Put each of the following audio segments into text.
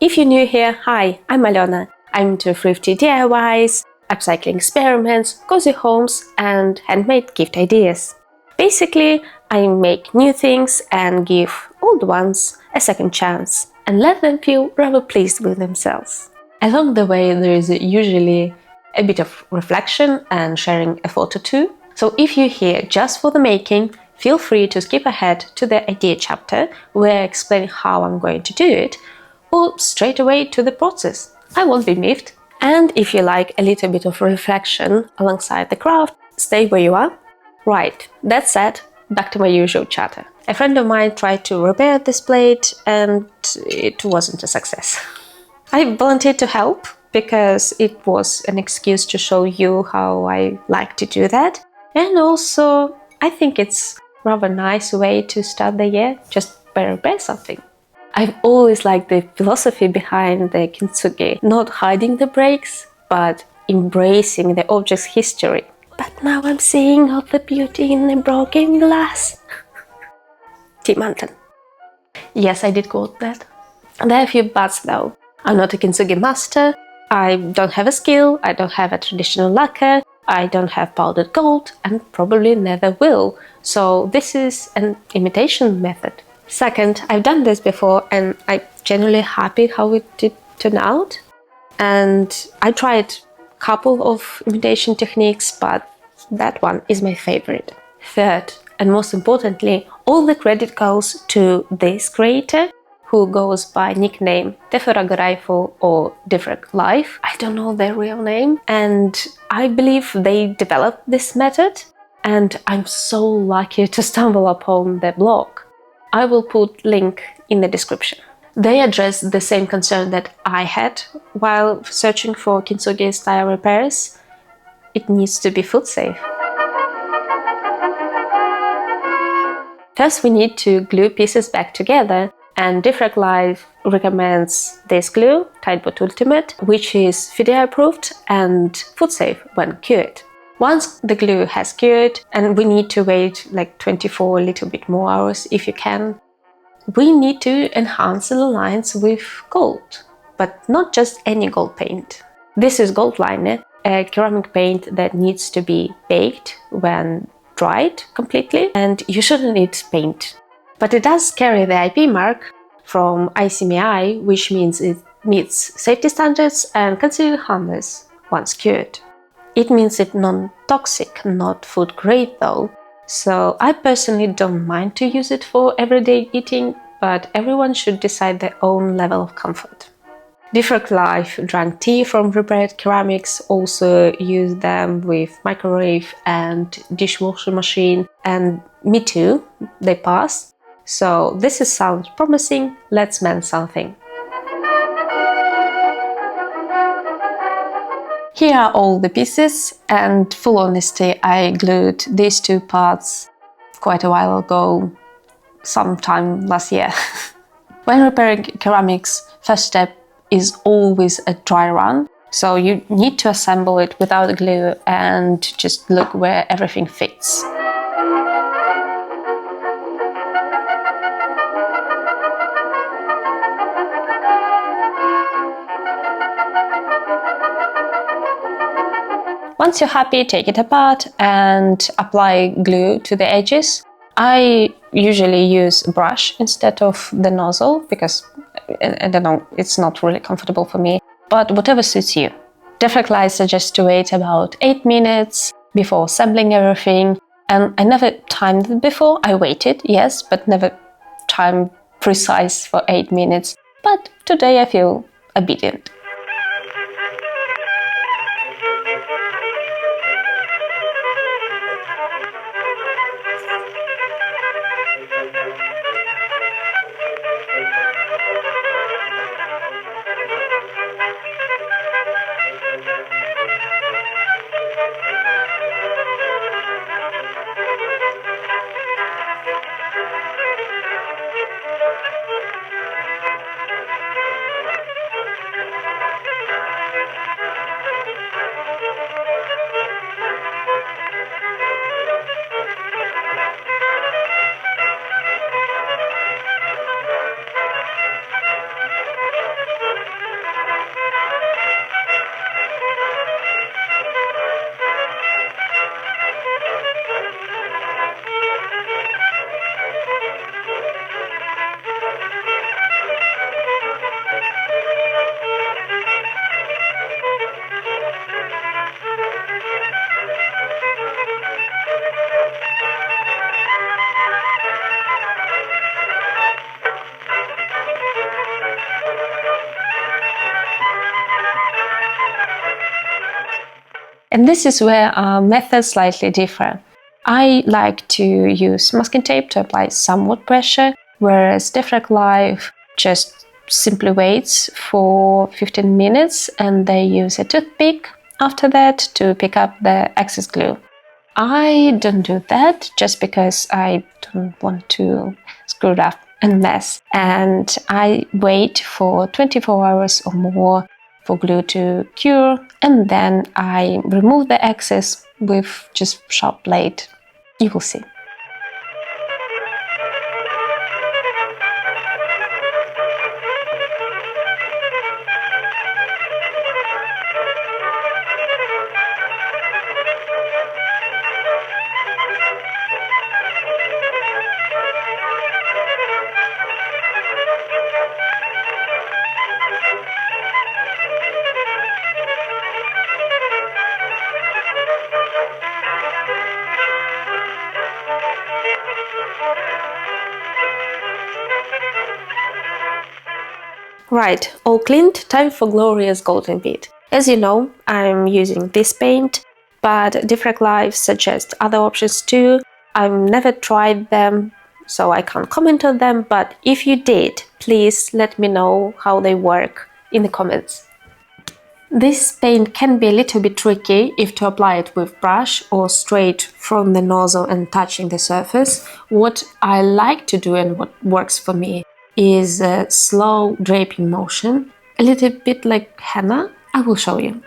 If you're new here, hi, I'm Alena. I'm into thrifty DIYs, upcycling experiments, cozy homes, and handmade gift ideas. Basically, I make new things and give old ones a second chance and let them feel rather pleased with themselves. Along the way, there is usually a bit of reflection and sharing a thought or two. So if you're here just for the making, feel free to skip ahead to the idea chapter where I explain how I'm going to do it, or straight away to the process. I won't be miffed. And if you like a little bit of reflection alongside the craft, stay where you are. Right, that said, back to my usual chatter. A friend of mine tried to repair this plate and it wasn't a success. I volunteered to help because it was an excuse to show you how I like to do that. And also, I think it's a rather nice way to start the year, just by repair something. I've always liked the philosophy behind the Kintsugi, not hiding the breaks, but embracing the object's history. But now I'm seeing all the beauty in the broken glass. T-Mountain. Yes, I did quote that. There are a few buts though. I'm not a Kintsugi master, I don't have a skill, I don't have a traditional lacquer, I don't have powdered gold, and probably never will. So this is an imitation method. Second, I've done this before and I'm genuinely happy how it did turn out. And I tried a couple of imitation techniques, but that one is my favorite. Third, and most importantly, all the credit goes to this creator, who goes by nickname Teferagaraifo or Different Life. I don't know their real name, and I believe they developed this method, and I'm so lucky to stumble upon their blog. I will put link in the description. They address the same concern that I had while searching for Kintsugi style repairs. It needs to be food safe. First, we need to glue pieces back together, and Different Life recommends this glue, Titebond Ultimate, which is FDA approved and food safe when cured. Once the glue has cured, and we need to wait like 24, a little bit more hours if you can, we need to enhance the lines with gold, but not just any gold paint. This is gold liner, a ceramic paint that needs to be baked when dried completely, and you shouldn't need paint. But it does carry the IP mark from ICMI, which means it meets safety standards and considered harmless once cured. It means it's non-toxic, not food grade though, so I personally don't mind to use it for everyday eating, but everyone should decide their own level of comfort. Different Life drank tea from repaired ceramics, also use them with microwave and dishwasher machine, and me too, they pass. So this sounds promising, let's mend something. Here are all the pieces, and full honesty, I glued these two parts quite a while ago, sometime last year. When repairing ceramics, first step is always a dry run, so you need to assemble it without glue and just look where everything fits. Once you're happy, take it apart and apply glue to the edges. I usually use a brush instead of the nozzle because, I don't know, it's not really comfortable for me, but whatever suits you. Different Life suggests to wait about 8 minutes before assembling everything, and I never timed it before. I waited, yes, but never timed precise for 8 minutes, but today I feel obedient. this is where our methods slightly differ. I like to use masking tape to apply somewhat pressure, whereas Diffrag Live just simply waits for 15 minutes and they use a toothpick after that to pick up the excess glue. I don't do that just because I don't want to screw it up and mess, and I wait for 24 hours or more for glue to cure, and then I remove the excess with just sharp blade. You will see. Right, all cleaned, time for glorious golden bead. As you know, I'm using this paint, but Diffrag Live suggests other options too. I've never tried them, so I can't comment on them, but if you did, please let me know how they work in the comments. This paint can be a little bit tricky if to apply it with brush or straight from the nozzle and touching the surface. What I like to do and what works for me is a slow draping motion, a little bit like henna. I will show you.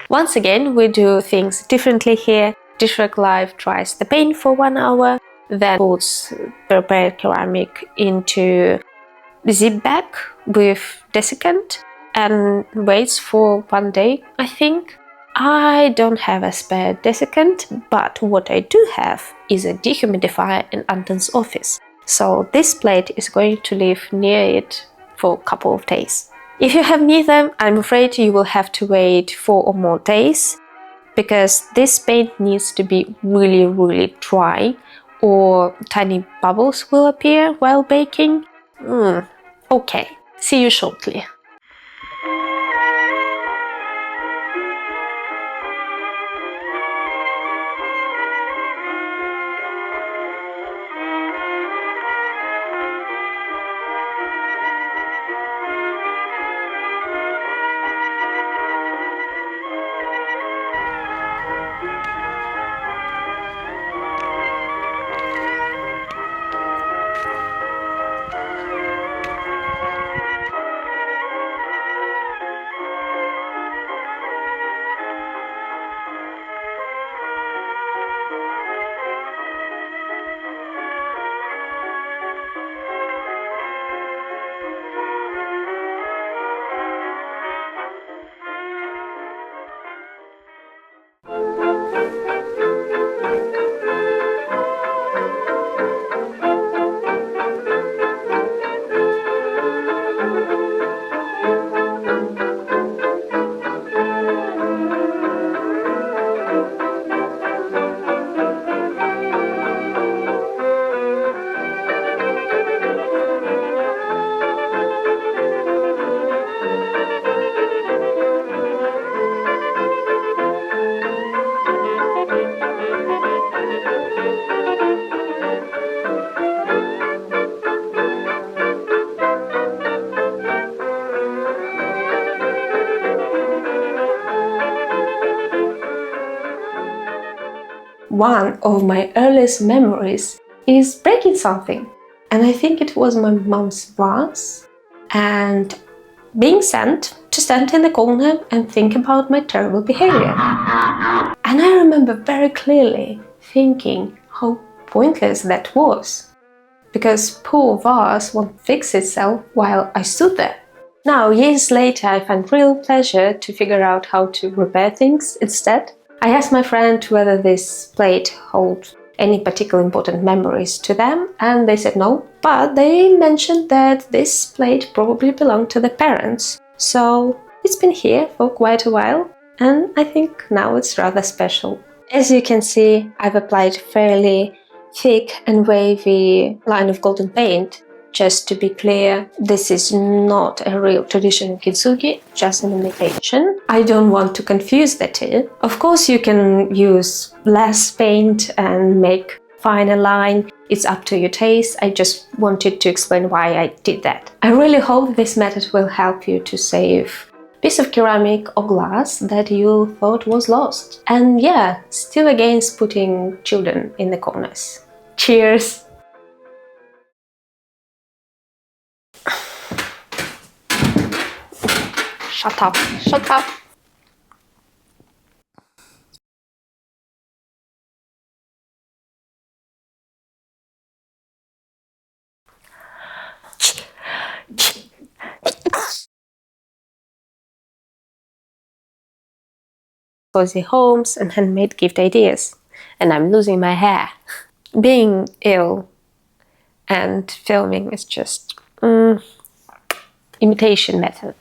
Once again, we do things differently here. Diffrag Live dries the paint for 1 hour, then puts prepared ceramic into zip bag with desiccant and waits for 1 day, I think. I don't have a spare desiccant, but what I do have is a dehumidifier in Anton's office. So this plate is going to live near it for a couple of days. If you have neither, I'm afraid you will have to wait 4 or more days, because this paint needs to be really dry or tiny bubbles will appear while baking. Okay, see you shortly. One of my earliest memories is breaking something, and I think it was my mom's vase, and being sent to stand in the corner and think about my terrible behavior. And I remember very clearly thinking how pointless that was. Because poor vase won't fix itself while I stood there. Now, years later, I find real pleasure to figure out how to repair things instead. I asked my friend whether this plate holds any particular important memories to them, and they said no, but they mentioned that this plate probably belonged to the parents, so it's been here for quite a while, and I think now it's rather special. As you can see, I've applied fairly thick and wavy line of golden paint. Just to be clear, this is not a real traditional kintsugi, just an imitation. I don't want to confuse the two. Of course, you can use less paint and make finer line. It's up to your taste. I just wanted to explain why I did that. I really hope this method will help you to save a piece of ceramic or glass that you thought was lost. And yeah, still against putting children in the corners. Cheers! Shut up, shut up. Cozy homes and handmade gift ideas. And I'm losing my hair. Being ill and filming is just imitation method.